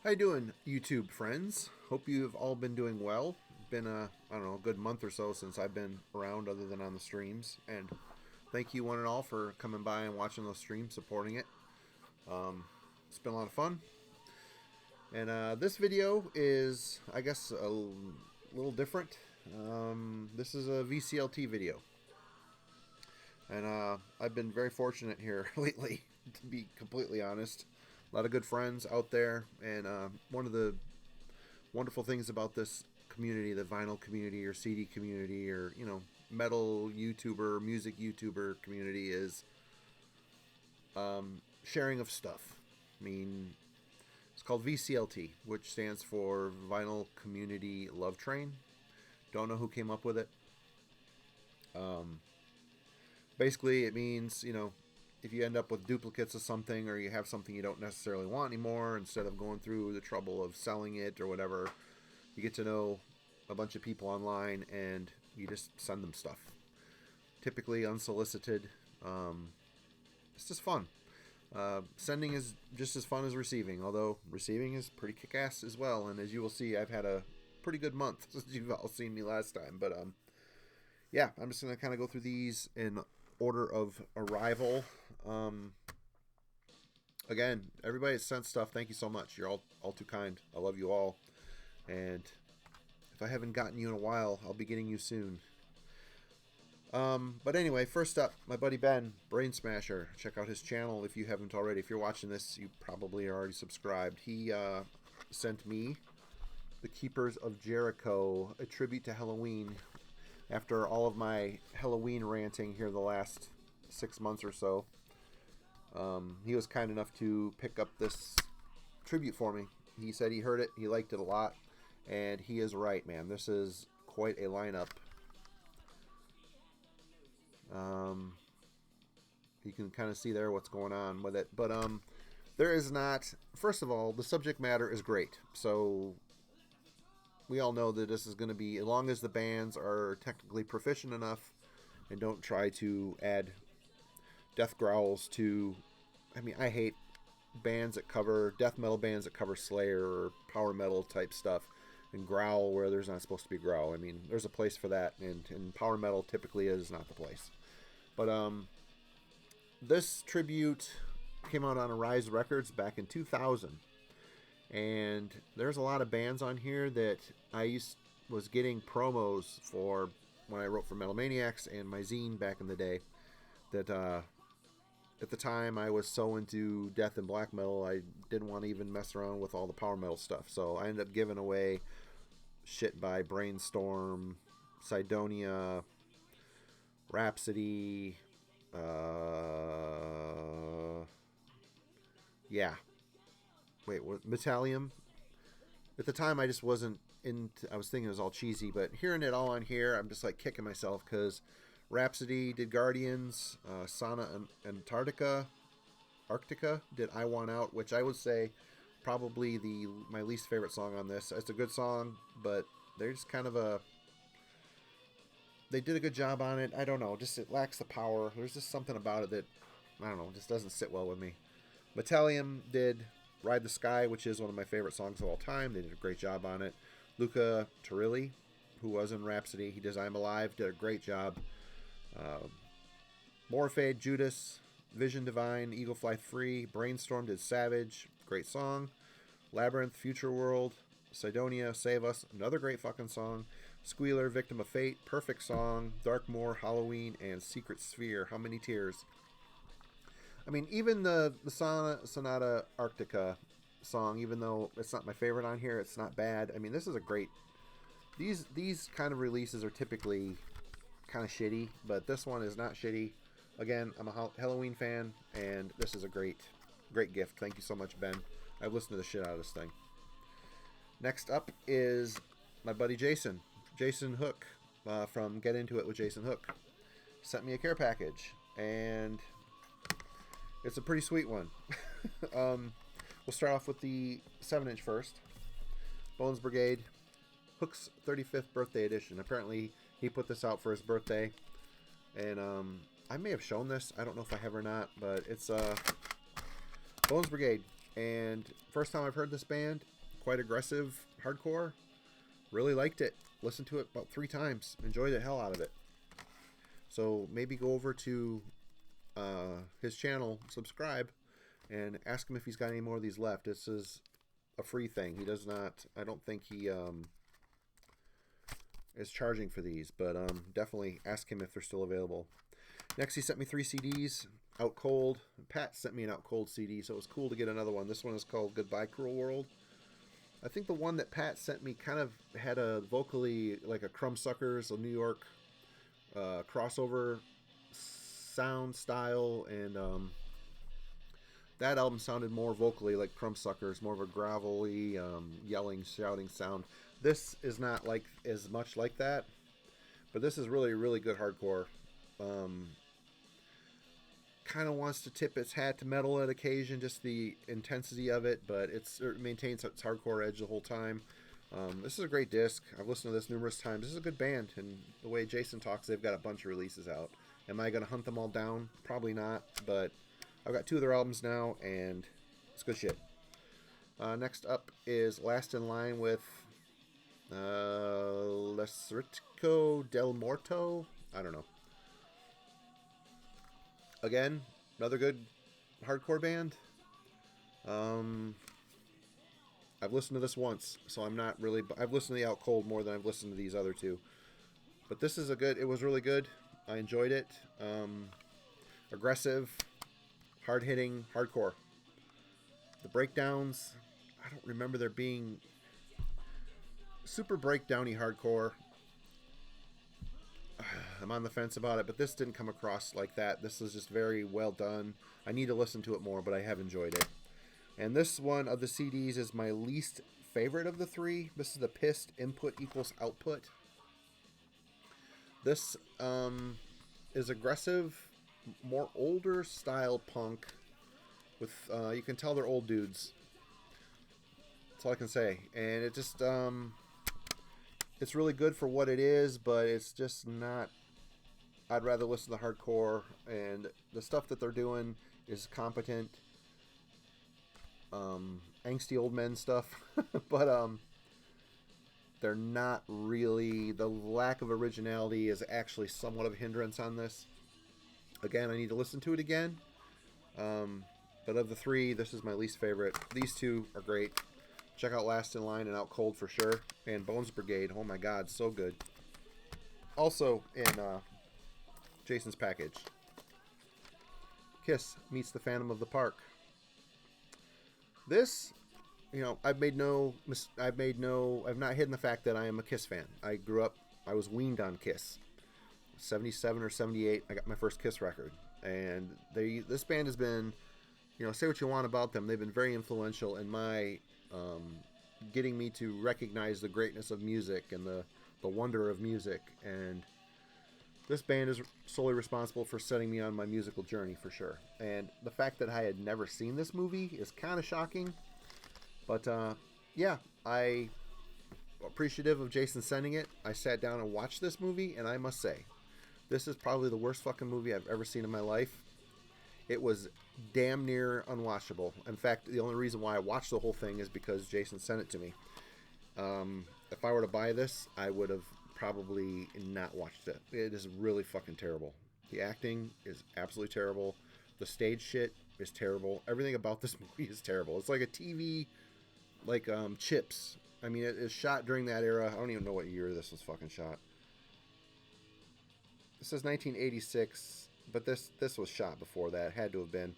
How you doing, YouTube friends? Hope you've all been doing well. Been I don't know, a good month or so since I've been around other than on the streams. And thank you one and all for coming by and watching those streams, supporting it. It's been a lot of fun. And this video is, I guess, a little different. This is a VCLT video. And I've been very fortunate here lately, to be completely honest. A lot of good friends out there, and one of the wonderful things about this community, the vinyl community or CD community or, you know, metal YouTuber, music YouTuber community is sharing of stuff. I mean, it's called VCLT, which stands for Vinyl Community Love Train. Don't know who came up with it. Basically, it means, you know, if you end up with duplicates of something or you have something you don't necessarily want anymore, instead of going through the trouble of selling it or whatever, you get to know a bunch of people online and you just send them stuff. Typically unsolicited. It's just fun. Sending is just as fun as receiving, although receiving is pretty kick-ass as well. And as you will see, I've had a pretty good month since you've all seen me last time. But yeah, I'm just going to kind of go through these in order of arrival. Again, everybody that sent stuff, thank you so much. You're all too kind. I love you all. And if I haven't gotten you in a while, I'll be getting you soon. But anyway, first up, my buddy Ben, Brain Smasher. Check out his channel if you haven't already. If you're watching this, you probably are already subscribed. He sent me the Keepers of Jericho, a tribute to Halloween. After all of my Halloween ranting here the last 6 months or so, he was kind enough to pick up this tribute for me. He said he heard it, he liked it a lot, and he is right, man. This is quite a lineup. You can kind of see there what's going on with it, but there is not. First of all, the subject matter is great, so we all know that this is going to be, as long as the bands are technically proficient enough and don't try to add death growls to, I mean, I hate bands that cover, death metal bands that cover Slayer or power metal type stuff and growl where there's not supposed to be growl. I mean, there's a place for that, and power metal typically is not the place. But this tribute came out on Arise Records back in 2000. And there's a lot of bands on here that I was getting promos for when I wrote for Metal Maniacs and my zine back in the day. That at the time I was so into death and black metal, I didn't want to even mess around with all the power metal stuff. So I ended up giving away shit by Brainstorm, Sidonia, Rhapsody, yeah. Wait, what? Metallium? At the time, I just wasn't into. I was thinking it was all cheesy, but hearing it all on here, I'm just like kicking myself because Rhapsody did Guardians, Sana and Arctica did I Want Out, which I would say probably my least favorite song on this. It's a good song, but they're just kind of they did a good job on it. I don't know, just it lacks the power. There's just something about it that, I don't know, just doesn't sit well with me. Metallium did Ride the Sky, which is one of my favorite songs of all time. They did a great job on it. Luca Turilli, who was in Rhapsody, he does I'm Alive, did a great job. Morphade, Judas, Vision Divine, Eagle Fly Free, Brainstorm did Savage, great song. Labyrinth, Future World, Sidonia, Save Us, another great fucking song. Squealer, Victim of Fate, perfect song. Darkmoor, Halloween, and Secret Sphere, How Many Tears. I mean, even the Sonata Arctica song, even though it's not my favorite on here, it's not bad. I mean, this is a great. These kind of releases are typically kind of shitty, but this one is not shitty. Again, I'm a Halloween fan, and this is a great gift. Thank you so much, Ben. I've listened to the shit out of this thing. Next up is my buddy Jason Hook, from Get Into It with Jason Hook. Sent me a care package, and it's a pretty sweet one. We'll start off with the 7-inch first. Bones Brigade, Hook's 35th birthday edition. Apparently, he put this out for his birthday. And I may have shown this. I don't know if I have or not. But it's Bones Brigade. And first time I've heard this band, quite aggressive hardcore. Really liked it. Listened to it about 3 times. Enjoyed the hell out of it. So maybe go over to his channel, subscribe, and ask him if he's got any more of these left. This is a free thing. He does not, I don't think he is charging for these, but definitely ask him if they're still available. Next, he sent me 3 CDs, Out Cold. Pat sent me an Out Cold CD, so it was cool to get another one. This one is called Goodbye Cruel World. I think the one that Pat sent me kind of had a vocally like a Crumbsuckers, a New York crossover sound style, and that album sounded more vocally like Crumbsuckers, more of a gravelly, yelling, shouting sound. This is not like as much like that, but this is really, really good hardcore. Kind of wants to tip its hat to metal at occasion, just the intensity of it, but it maintains its hardcore edge the whole time. This is a great disc. I've listened to this numerous times. This is a good band, and the way Jason talks, they've got a bunch of releases out. Am I going to hunt them all down? Probably not, but I've got 2 of their albums now, and it's good shit. Next up is Last in Line with Lesritco del Morto. I don't know. Again, another good hardcore band. I've listened to this once, so I'm not really... I've listened to the Out Cold more than I've listened to these other 2. But this is it was really good. I enjoyed it. Aggressive, hard-hitting, hardcore. The breakdowns, I don't remember there being super breakdowny hardcore. I'm on the fence about it, but this didn't come across like that. This is just very well done. I need to listen to it more, but I have enjoyed it. And this one of the CDs is my least favorite of the 3. This is the Pissed Input Equals Output. This is aggressive, more older style punk with, you can tell they're old dudes. That's all I can say. And it just, it's really good for what it is, but it's just not... I'd rather listen to hardcore, and the stuff that they're doing is competent, angsty old men stuff, but they're not really... The lack of originality is actually somewhat of a hindrance on this. Again, I need to listen to it again, but of the 3, this is my least favorite. These 2 are great. Check out Last in Line and Out Cold for sure. And Bones Brigade. Oh my god, so good. Also in Jason's package, Kiss meets the Phantom of the Park. This, you know, I've not hidden the fact that I am a Kiss fan. I was weaned on Kiss. 77 or 78, I got my first Kiss record. And this band has been, you know, say what you want about them, they've been very influential in my getting me to recognize the greatness of music and the wonder of music, and this band is solely responsible for setting me on my musical journey for sure. And the fact that I had never seen this movie is kind of shocking, but yeah, I appreciative of Jason sending it. I sat down and watched this movie, and I must say, this is probably the worst fucking movie I've ever seen in my life. It was damn near unwatchable. In fact, the only reason why I watched the whole thing is because Jason sent it to me. If I were to buy this, I would have probably not watched it. It is really fucking terrible. The acting is absolutely terrible. The stage shit is terrible. Everything about this movie is terrible. It's like a TV, like Chips. I mean, it is shot during that era. I don't even know what year this was fucking shot. This is 1986. But this was shot before that. It had to have been.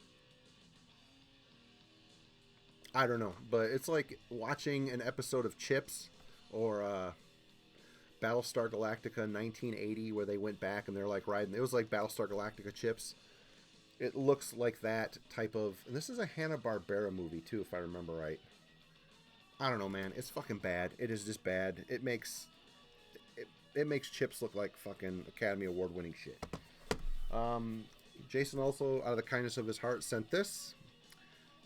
I don't know. But it's like watching an episode of Chips or Battlestar Galactica 1980 where they went back and they're like riding. It was like Battlestar Galactica Chips. It looks like that type of... And this is a Hanna-Barbera movie too, if I remember right. I don't know, man. It's fucking bad. It is just bad. It makes Chips look like fucking Academy Award winning shit. Jason also, out of the kindness of his heart, sent this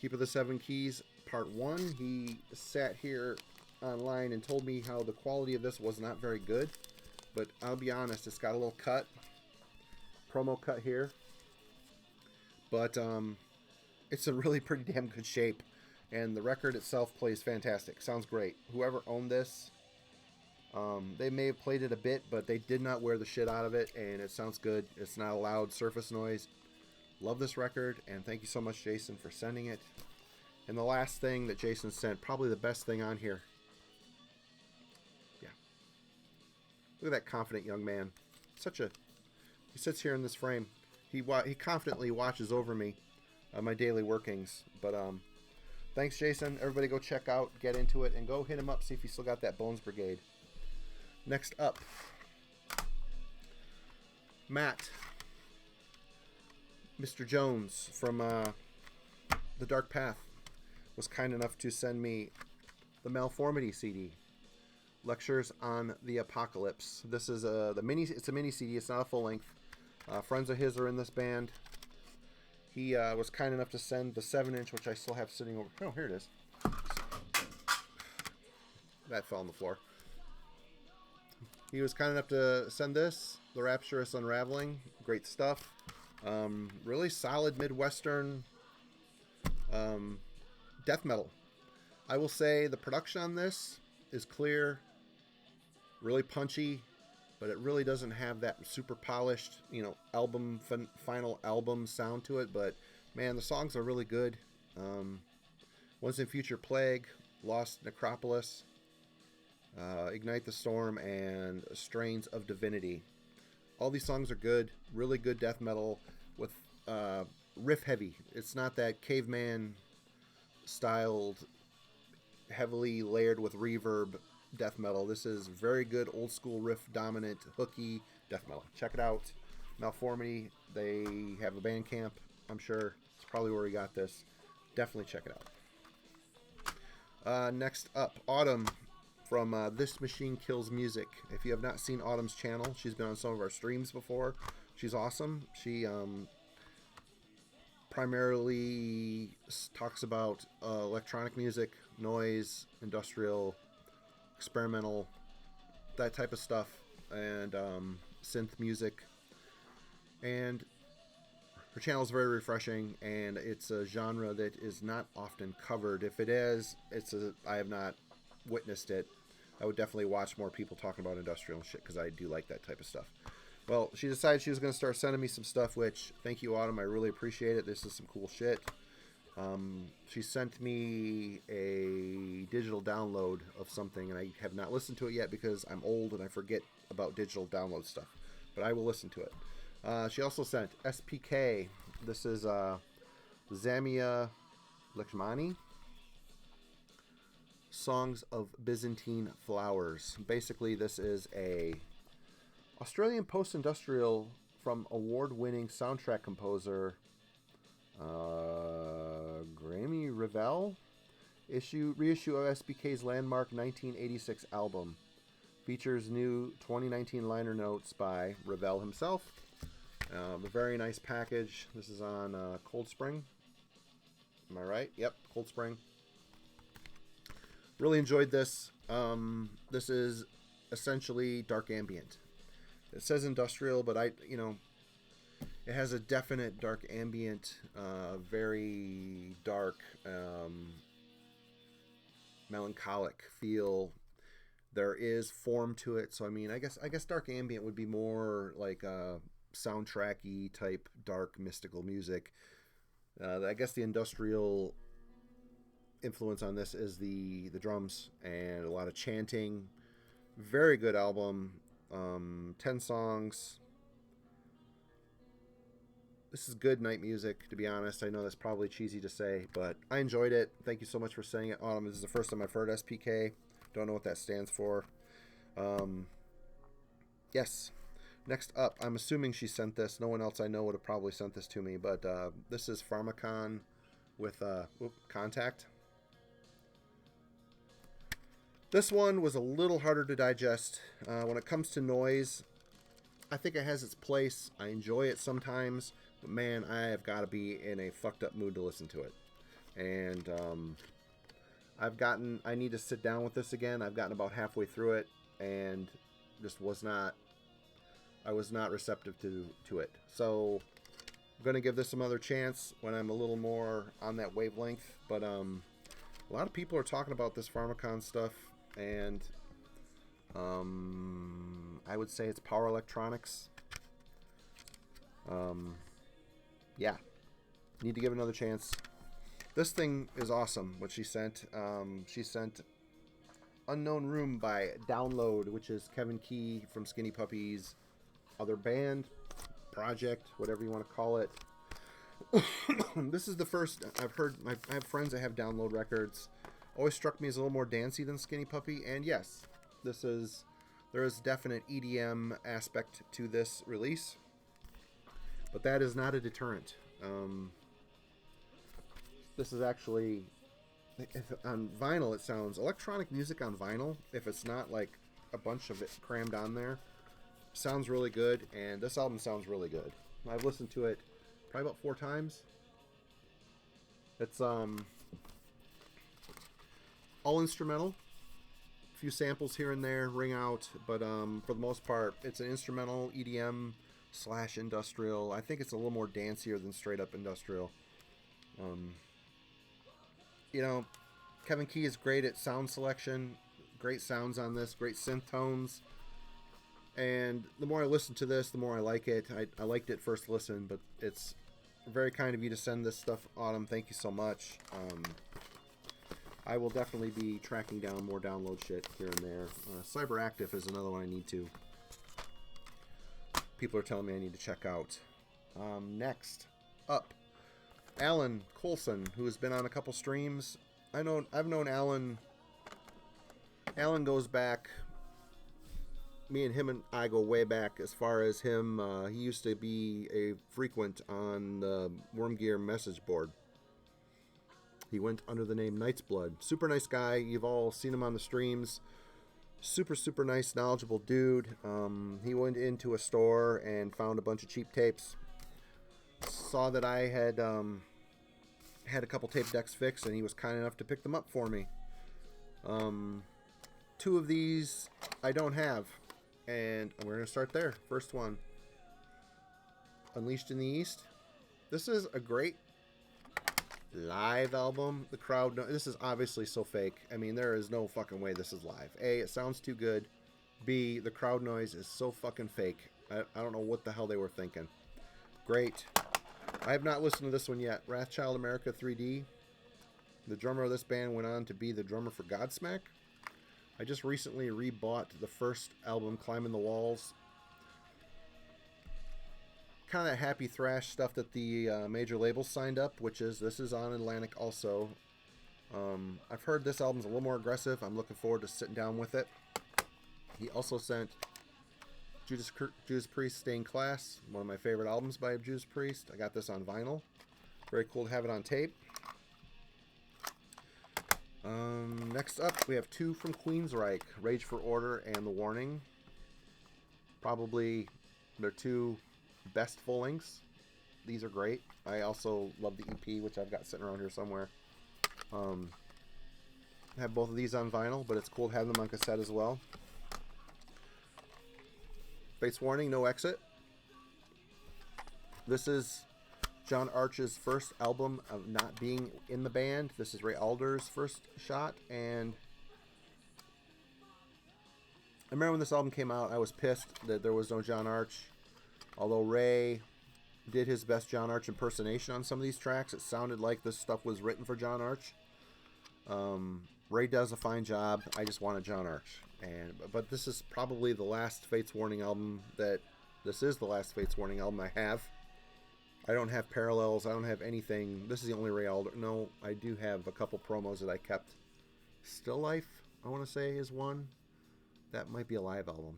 Keeper of the Seven Keys Part 1. He sat here online and told me how the quality of this was not very good, but I'll be honest, it's got a little cut, promo cut here, but it's in really pretty damn good shape, and the record itself plays fantastic. Sounds great. Whoever owned this, they may have played it a bit, but they did not wear the shit out of it, and it sounds good. It's not a loud surface noise. Love this record, and thank you so much, Jason, for sending it. And the last thing that Jason sent, probably the best thing on here. Yeah. Look at that confident young man. He sits here in this frame. He confidently watches over me, my daily workings. But thanks, Jason. Everybody go check out, get into it, and go hit him up, see if he still got that Bones Brigade. Next up, Matt, Mr. Jones from The Dark Path, was kind enough to send me the Malformity CD, Lectures on the Apocalypse. This is it's a mini CD. It's not a full length. Friends of his are in this band. He was kind enough to send the 7-inch, which I still have sitting over. Oh, here it is. That fell on the floor. He was kind enough to send this, The Rapturous Unraveling. Great stuff. Really solid Midwestern death metal. I will say the production on this is clear, really punchy, but it really doesn't have that super polished, final album sound to it. But man, the songs are really good. Once in Future Plague, Lost Necropolis, Ignite the Storm, and Strains of Divinity. All these songs are good, really good death metal with riff heavy. It's not that caveman styled, heavily layered with reverb death metal. This is very good old school riff dominant hooky death metal. Check it out. Malformity, they have a Bandcamp. I'm sure it's probably where we got this. Definitely check it out. Next up, Autumn from This Machine Kills Music. If you have not seen Autumn's channel, she's been on some of our streams before. She's awesome. She primarily talks about electronic music, noise, industrial, experimental, that type of stuff, and synth music. And her channel is very refreshing, and it's a genre that is not often covered. If it is, I have not witnessed it. I would definitely watch more people talking about industrial and shit, because I do like that type of stuff. Well, she decided she was going to start sending me some stuff, which, thank you, Autumn. I really appreciate it. This is some cool shit. She sent me a digital download of something, and I have not listened to it yet because I'm old and I forget about digital download stuff. But I will listen to it. She also sent SPK. This is Zamia Lakshmani. Songs of Byzantine Flowers. Basically, this is a Australian post-industrial from award-winning soundtrack composer Grammy Revell. Reissue of SBK's landmark 1986 album. Features new 2019 liner notes by Revell himself. A very nice package. This is on Cold Spring. Am I right? Yep, Cold Spring. Really enjoyed this. This is essentially dark ambient. It says industrial, but it has a definite dark ambient, very dark, melancholic feel. There is form to it, so I guess dark ambient would be more like a soundtracky type dark mystical music. I guess the industrial influence on this is the drums and a lot of chanting. Very good album. 10 songs. This is good night music, to be honest. I know that's probably cheesy to say, but I enjoyed it. Thank you so much for saying it, Autumn. This is the first time I've heard SPK. Don't know what that stands for. Yes. Next up, I'm assuming she sent this. No one else I know would have probably sent this to me, but this is Pharmacon with Contact. This one was a little harder to digest. When it comes to noise, I think it has its place. I enjoy it sometimes, but man, I have got to be in a fucked up mood to listen to it. And I need to sit down with this again. I've gotten about halfway through it and just I was not receptive to it. So I'm going to give this another chance when I'm a little more on that wavelength. But A lot of people are talking about this Pharmacon stuff, and I would say it's power electronics. Yeah, need to give it another chance. This thing is awesome, what she sent. She sent Unknown Room by Download, which is Kevin Key from Skinny Puppy's other band, project, whatever you want to call it. This is the first I've heard. I have friends that have Download records. Always struck me as a little more dancey than Skinny Puppy, and yes, there is definite EDM aspect to this release, but that is not a deterrent. This is actually, on vinyl, it sounds electronic music on vinyl. If it's not like a bunch of it crammed on there, sounds really good. And this album sounds really good. I've listened to it probably about 4 times. It's all instrumental. A few samples here and there ring out, but for the most part, it's an instrumental EDM / industrial. I think it's a little more dancier than straight up industrial. You know, Kevin Key is great at sound selection. Great sounds on this. Great synth tones. And the more I listen to this, the more I like it. I liked it first listen, but it's very kind of you to send this stuff, Autumn. Thank you so much. I will definitely be tracking down more Download shit here and there. Cyberactive is another one I need to. People are telling me I need to check out. Next up, Alan Coulson, who has been on a couple streams. I've known Alan. Alan goes back. Me and him and I go way back as far as him. He used to be a frequent on the Worm Gear message board. He went under the name Knight's Blood. Super nice guy. You've all seen him on the streams. Super, super nice, knowledgeable dude. He went into a store and found a bunch of cheap tapes. Saw that I had a couple tape decks fixed, and he was kind enough to pick them up for me. 2 of these I don't have, and we're going to start there. First one, Unleashed in the East. This is a great live album. The crowd, this is obviously so fake. I mean, there is no fucking way this is live. A, it sounds too good. B, the crowd noise is so fucking fake. I don't know what the hell they were thinking. Great. I have not listened to this one yet. Wrathchild America 3D. The drummer of this band went on to be the drummer for Godsmack. I just recently rebought the first album, Climbing the Walls. Kind of happy thrash stuff that the major labels signed up, this is on Atlantic also. I've heard this album's a little more aggressive. I'm looking forward to sitting down with it. He also sent Judas Priest Stained Class, one of my favorite albums by Judas Priest. I got this on vinyl. Very cool to have it on tape. Next up, we have 2 from Queensryche, Rage for Order and The Warning. Probably their 2 best full lengths. These are great. I also love the EP, which I've got sitting around here somewhere. I have both of these on vinyl, but it's cool to have them on cassette as well. Fates Warning, No Exit. This is John Arch's first album of not being in the band. This is Ray Alder's first shot, and I remember when this album came out, I was pissed that there was no John Arch. Although Ray did his best John Arch impersonation on some of these tracks, it sounded like this stuff was written for John Arch. Ray does a fine job. I just wanted John Arch. But this is probably the last Fates Warning album this is the last Fates Warning album I have. I don't have parallels. I don't have anything. This is the only Ray Alder. No, I do have a couple promos that I kept. Still Life, I want to say, is one. That might be a live album.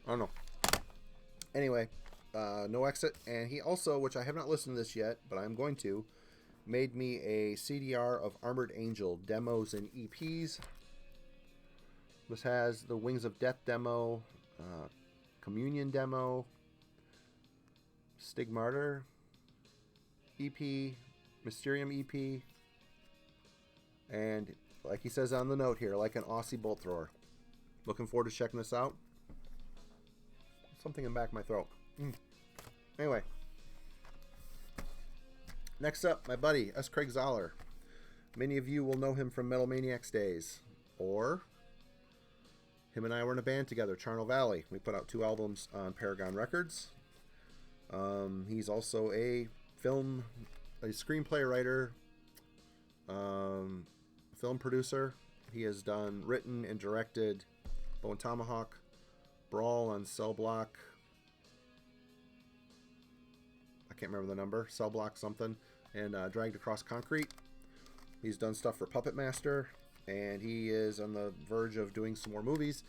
I don't know. Anyway, No Exit. And he also, which I have not listened to this yet, but I'm going to, made me a CDR of Armored Angel demos and EPs. This has the Wings of Death demo, Communion demo, Stigmartyr EP, Mysterium EP, and like he says on the note here, like an Aussie bolt thrower. Looking forward to checking this out. Something in the back of my throat. Anyway. Next up, my buddy, S. Craig Zoller. Many of you will know him from Metal Maniacs days, or him and I were in a band together, Charnel Valley. We put out 2 albums on Paragon Records. He's also a screenplay writer, film producer. He has written and directed Bone Tomahawk, Brawl on Cell Block. I can't remember the number. Cell Block something. And Dragged Across Concrete. He's done stuff for Puppet Master. And he is on the verge of doing some more movies.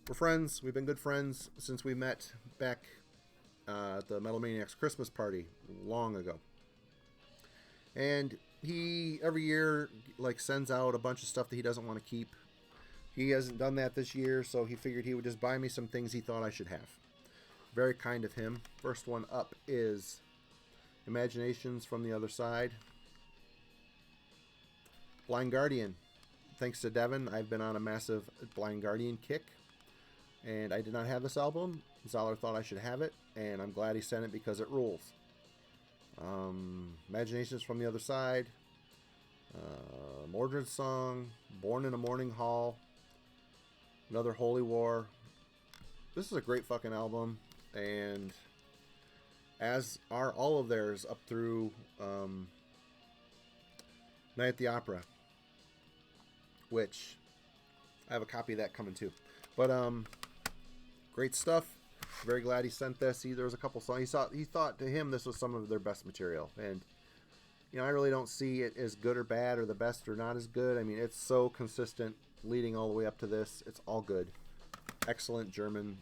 We're friends. We've been good friends since we met back at the Metal Maniacs Christmas party long ago. And he every year sends out a bunch of stuff that he doesn't want to keep. He hasn't done that this year, so he figured he would just buy me some things he thought I should have. Very kind of him. First one up is Imaginations from the Other Side. Blind Guardian. Thanks to Devin, I've been on a massive Blind Guardian kick, and I did not have this album. Zoller thought I should have it, and I'm glad he sent it because it rules. Imaginations from the Other Side. Mordred's Song. Born in a Morning Hall. Another Holy War. This is a great fucking album, and as are all of theirs up through Night at the Opera, which I have a copy of that coming too. But great stuff. Very glad he sent this. There was a couple songs he thought to him this was some of their best material, and I really don't see it as good or bad or the best or not as good. I mean, it's so consistent leading all the way up to this. It's all good. Excellent German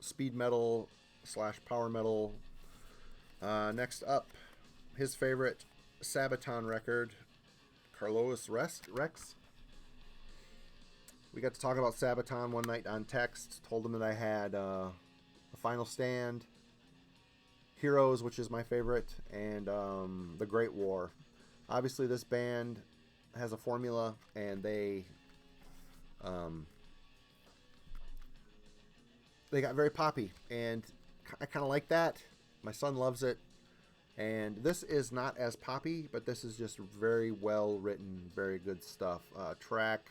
speed metal / power metal. Next up, his favorite Sabaton record, Carlos Rex. We got to talk about Sabaton one night on text. Told him that I had The Final Stand, Heroes, which is my favorite, and The Great War. Obviously, this band has a formula, and they got very poppy, and I kind of like that. My son loves it, and this is not as poppy, but this is just very well written, very good stuff. Track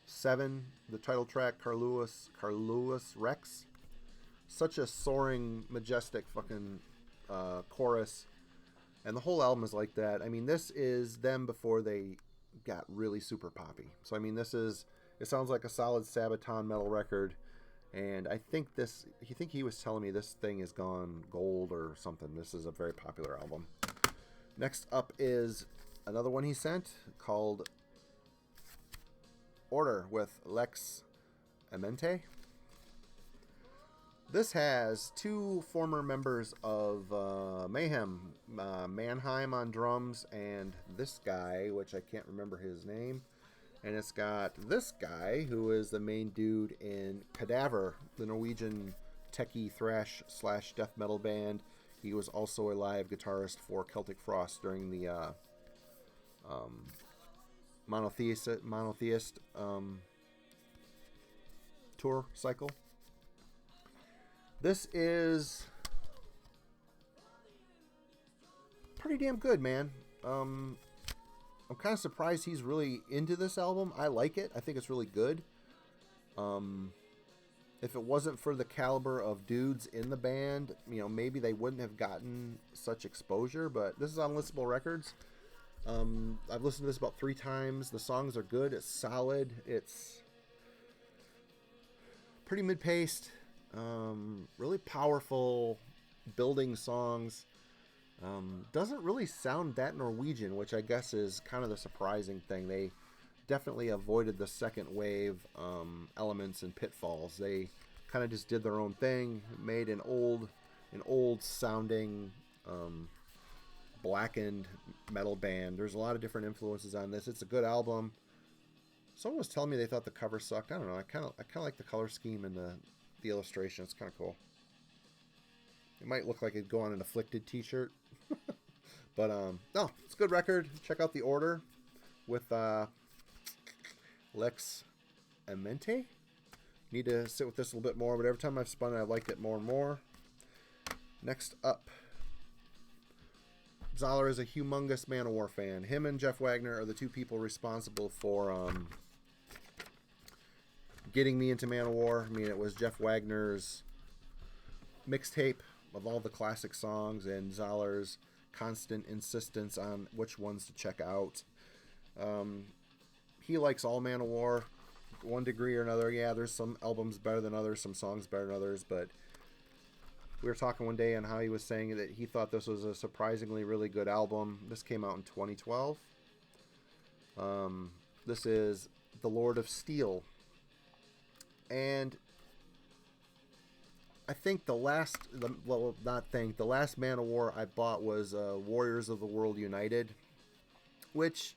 7, the title track, Carlos Rex. Such a soaring, majestic fucking chorus, and the whole album is like that. I mean, this is them before they got really super poppy. So I mean, it sounds like a solid Sabaton metal record. And I think he was telling me this thing has gone gold or something. This is a very popular album. Next up is another one he sent called Order with Lex Amente. This has 2 former members of Mayhem, Mannheim on drums, and this guy, which I can't remember his name. And it's got this guy, who is the main dude in Cadaver, the Norwegian techie thrash / death metal band. He was also a live guitarist for Celtic Frost during the monotheist tour cycle. This is pretty damn good, man. I'm kind of surprised he's really into this album. I like it. I think it's really good. If it wasn't for the caliber of dudes in the band, maybe they wouldn't have gotten such exposure. But this is on Listenable Records. I've listened to this about 3 times. The songs are good. It's solid. It's pretty mid-paced. Really powerful building songs. Doesn't really sound that Norwegian, which I guess is kind of the surprising thing. They definitely avoided the second wave elements and pitfalls. They kind of just did their own thing, made an old sounding blackened metal band. There's a lot of different influences on this. It's a good album. Someone was telling me they thought the cover sucked. I don't know. I kind of like the color scheme and the illustration. It's kind of cool. It might look like it'd go on an Afflicted t-shirt. But no, it's a good record. Check out The Order with Lex Amente. Need to sit with this a little bit more, but every time I've spun it, I've liked it more and more. Next up, Zoller is a humongous Manowar fan. Him and Jeff Wagner are the two people responsible for getting me into Manowar. I mean, it was Jeff Wagner's mixtape of all the classic songs and Zoller's constant insistence on which ones to check out. He likes all Manowar, one degree or another. Yeah, there's some albums better than others, some songs better than others, but we were talking one day on how he was saying that he thought this was a surprisingly really good album. This came out in 2012. This is The Lord of Steel. And I think the last Manowar I bought was Warriors of the World United, which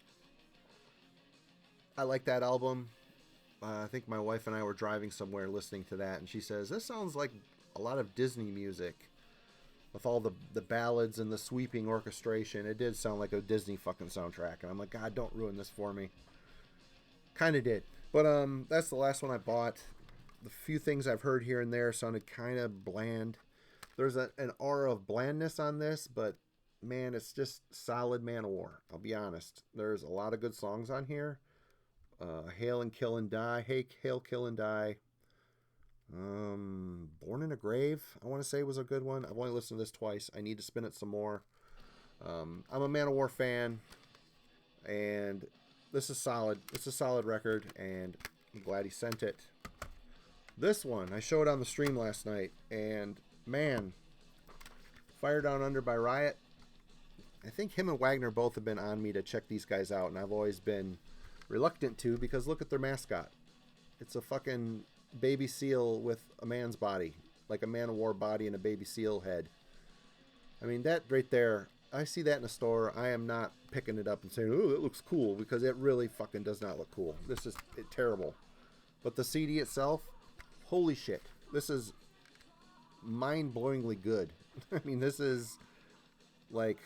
I like that album. I think my wife and I were driving somewhere listening to that, and she says, this sounds like a lot of Disney music with all the ballads and the sweeping orchestration. It did sound like a Disney fucking soundtrack, and I'm like, God, don't ruin this for me. Kind of did. But that's the last one I bought. The few things I've heard here and there sounded kind of bland. There's an aura of blandness on this, but man, it's just solid Manowar. I'll be honest. There's a lot of good songs on here. Hail and Kill and Die. Hail, Kill and Die. Born in a Grave, I want to say, was a good one. I've only listened to this twice. I need to spin it some more. I'm a Manowar fan, and this is solid. It's a solid record, and I'm glad he sent it. This one, I showed on the stream last night, and man, Fire Down Under by Riot. I think him and Wagner both have been on me to check these guys out, and I've always been reluctant to, because look at their mascot. It's a fucking baby seal with a man's body, like a Manowar body and a baby seal head. I mean, that right there, I see that in a store, I am not picking it up and saying, oh, that looks cool, because it really fucking does not look cool. This is terrible. But the CD itself, holy shit, this is mind-blowingly good. I mean, this is like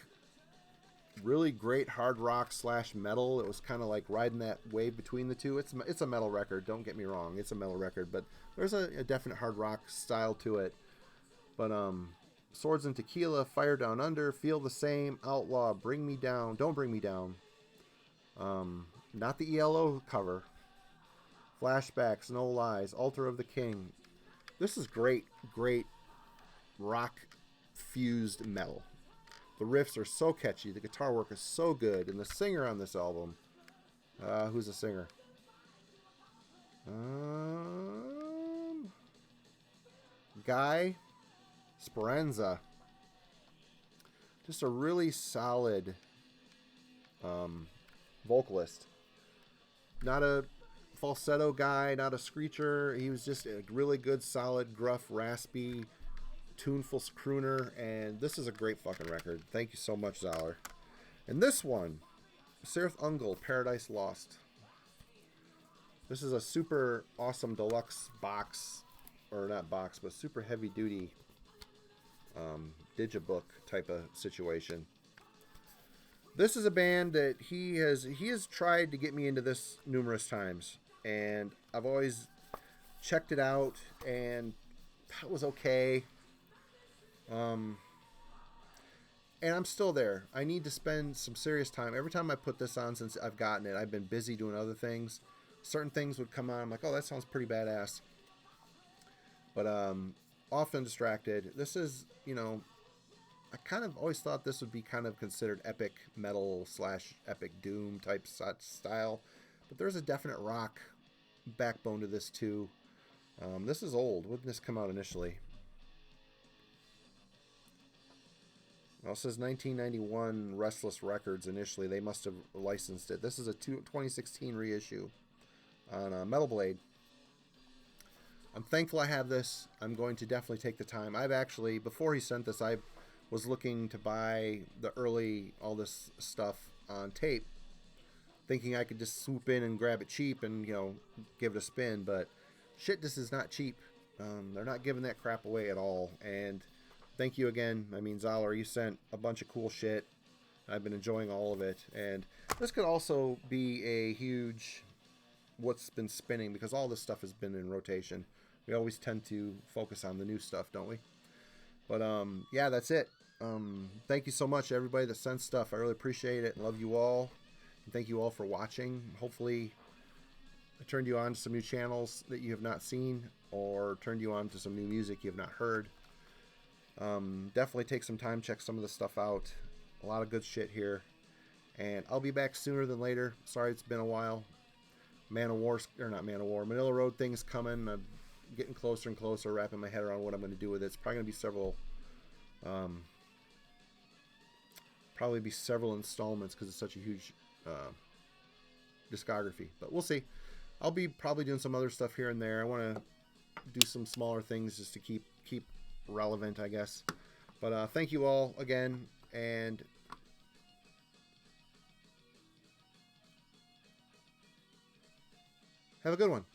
really great hard rock / metal. It was kind of like riding that wave between the two. It's a metal record, don't get me wrong, it's a metal record, but there's a definite hard rock style to it. But Swords and Tequila, Fire Down Under, Feel the Same, Outlaw, Bring Me Down, Don't Bring Me Down, not the ELO cover, Flashbacks, No Lies, Altar of the King. This is great rock fused metal. The riffs are so catchy, the guitar work is so good, and the singer on this album, who's the singer? Guy Speranza. Just a really solid vocalist. Not a falsetto guy, not a screecher. He was just a really good, solid, gruff, raspy, tuneful crooner, and this is a great fucking record. Thank you so much, Zoller. And this one, Sirith Ungol, Paradise Lost. This is a super awesome deluxe box, or not box, but super heavy duty digibook type of situation. This is a band that he has tried to get me into this numerous times, and I've always checked it out, and that was okay. And I'm still there. I need to spend some serious time. Every time I put this on since I've gotten it, I've been busy doing other things. Certain things would come on. I'm like, oh, that sounds pretty badass. But often distracted. This is, I kind of always thought this would be kind of considered epic metal / epic doom type style. But there's a definite rock backbone to this too. This is old. When did this come out initially? Well, it says 1991 Restless Records initially. They must have licensed it. This is a 2016 reissue on Metal Blade. I'm thankful I have this. I'm going to definitely take the time. I've actually, before he sent this, I was looking to buy all this stuff on tape, thinking I could just swoop in and grab it cheap and, give it a spin. But shit, this is not cheap. They're not giving that crap away at all. And thank you again. I mean, Zoller, you sent a bunch of cool shit. I've been enjoying all of it. And this could also be a huge what's been spinning, because all this stuff has been in rotation. We always tend to focus on the new stuff, don't we? But yeah, that's it. Thank you so much, everybody that sent stuff. I really appreciate it and love you all. And thank you all for watching. Hopefully, I turned you on to some new channels that you have not seen, or turned you on to some new music you have not heard. Definitely take some time, check some of the stuff out. A lot of good shit here. And I'll be back sooner than later. Sorry it's been a while. Manila Road thing's coming. I'm getting closer and closer, wrapping my head around what I'm going to do with it. It's probably going to be several installments because it's such a huge discography. But we'll see. I'll be probably doing some other stuff here and there. I want to do some smaller things just to keep relevant, I guess. But thank you all again, and have a good one.